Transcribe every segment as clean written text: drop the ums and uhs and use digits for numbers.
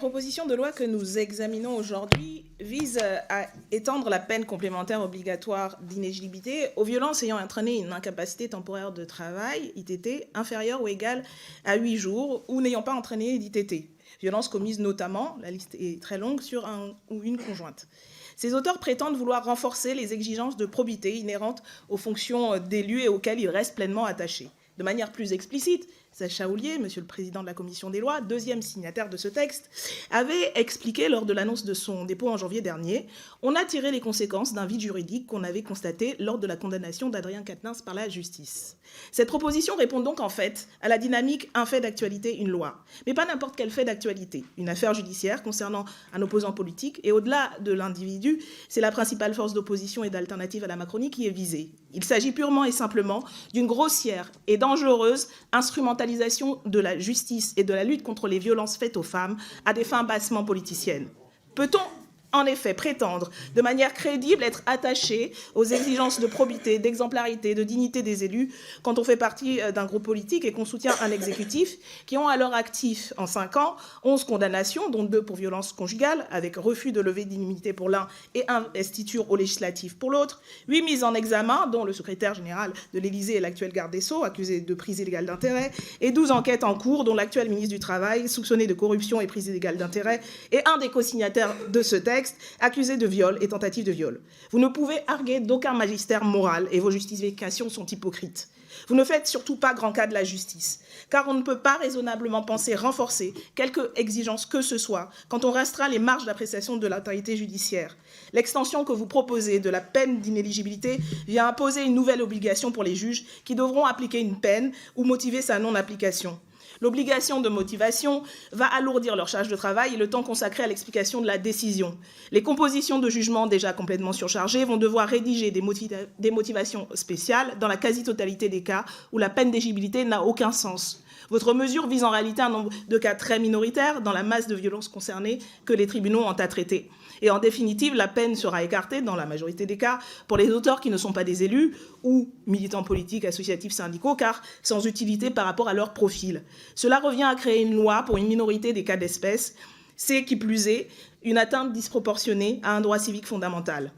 La proposition de loi que nous examinons aujourd'hui vise à étendre la peine complémentaire obligatoire d'inéligibilité aux violences ayant entraîné une incapacité temporaire de travail, ITT, inférieure ou égale à 8 jours ou n'ayant pas entraîné d'ITT. Violences commises notamment, la liste est très longue, sur un ou une conjointe. Ces auteurs prétendent vouloir renforcer les exigences de probité inhérentes aux fonctions d'élus et auxquelles ils restent pleinement attachés. De manière plus explicite, Sacha Houlié, monsieur le président de la commission des lois, deuxième signataire de ce texte, avait expliqué lors de l'annonce de son dépôt en janvier dernier, on a tiré les conséquences d'un vide juridique qu'on avait constaté lors de la condamnation d'Adrien Quatennens par la justice. Cette proposition répond donc en fait à la dynamique un fait d'actualité, une loi. Mais pas n'importe quel fait d'actualité. Une affaire judiciaire concernant un opposant politique et au-delà de l'individu, c'est la principale force d'opposition et d'alternative à la Macronie qui est visée. Il s'agit purement et simplement d'une grossière et dangereuse instrumentalisation de la justice et de la lutte contre les violences faites aux femmes à des fins bassement politiciennes. Peut-on en effet prétendre de manière crédible être attaché aux exigences de probité, d'exemplarité, de dignité des élus quand on fait partie d'un groupe politique et qu'on soutient un exécutif qui ont à leur actif en 5 ans 11 condamnations, dont 2 pour violence conjugale, avec refus de levée d'immunité pour l'un et investiture aux législatives pour l'autre, 8 mises en examen, dont le secrétaire général de l'Élysée et l'actuel garde des Sceaux, accusé de prise illégale d'intérêt, et 12 enquêtes en cours, dont l'actuel ministre du Travail, soupçonné de corruption et prise illégale d'intérêt, et un des co-signataires de ce texte, accusé de viol et tentative de viol. Vous ne pouvez arguer d'aucun magistère moral et vos justifications sont hypocrites. Vous ne faites surtout pas grand cas de la justice, car on ne peut pas raisonnablement penser renforcer quelque exigence que ce soit quand on restreint les marges d'appréciation de l'autorité judiciaire. L'extension que vous proposez de la peine d'inéligibilité vient imposer une nouvelle obligation pour les juges qui devront appliquer une peine ou motiver sa non-application. L'obligation de motivation va alourdir leur charge de travail et le temps consacré à l'explication de la décision. Les compositions de jugement déjà complètement surchargées vont devoir rédiger des motivations spéciales dans la quasi-totalité des cas où la peine d'éligibilité n'a aucun sens. Votre mesure vise en réalité un nombre de cas très minoritaires dans la masse de violences concernées que les tribunaux ont à traiter. Et en définitive, la peine sera écartée, dans la majorité des cas, pour les auteurs qui ne sont pas des élus ou militants politiques, associatifs, syndicaux, car sans utilité par rapport à leur profil. Cela revient à créer une loi pour une minorité des cas d'espèce. C'est, qui plus est, une atteinte disproportionnée à un droit civique fondamental.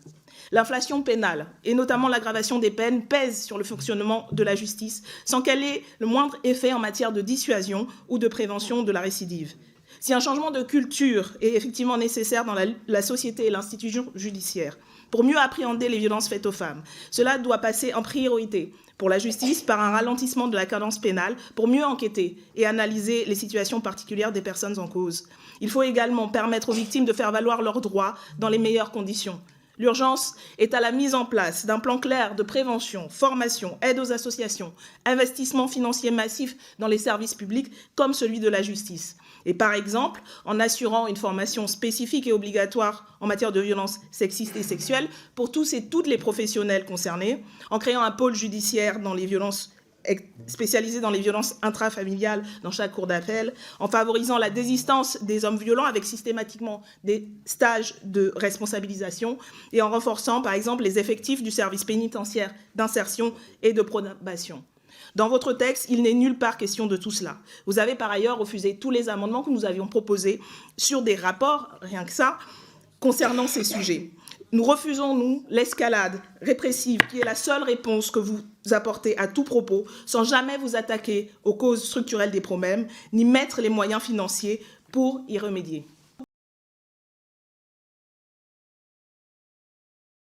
L'inflation pénale, et notamment l'aggravation des peines, pèse sur le fonctionnement de la justice, sans qu'elle ait le moindre effet en matière de dissuasion ou de prévention de la récidive. Si un changement de culture est effectivement nécessaire dans la société et l'institution judiciaire, pour mieux appréhender les violences faites aux femmes, cela doit passer en priorité pour la justice par un ralentissement de la cadence pénale pour mieux enquêter et analyser les situations particulières des personnes en cause. Il faut également permettre aux victimes de faire valoir leurs droits dans les meilleures conditions. L'urgence est à la mise en place d'un plan clair de prévention, formation, aide aux associations, investissement financier massif dans les services publics comme celui de la justice. Et par exemple, en assurant une formation spécifique et obligatoire en matière de violences sexistes et sexuelles pour tous et toutes les professionnels concernés, en créant un pôle judiciaire dans les violences spécialisé dans les violences intrafamiliales dans chaque cour d'appel, en favorisant la désistance des hommes violents avec systématiquement des stages de responsabilisation et en renforçant par exemple les effectifs du service pénitentiaire d'insertion et de probation. Dans votre texte, il n'est nulle part question de tout cela. Vous avez par ailleurs refusé tous les amendements que nous avions proposés sur des rapports, rien que ça, concernant ces sujets. Nous refusons, nous, l'escalade répressive qui est la seule réponse que vous apportez à tout propos, sans jamais vous attaquer aux causes structurelles des problèmes, ni mettre les moyens financiers pour y remédier.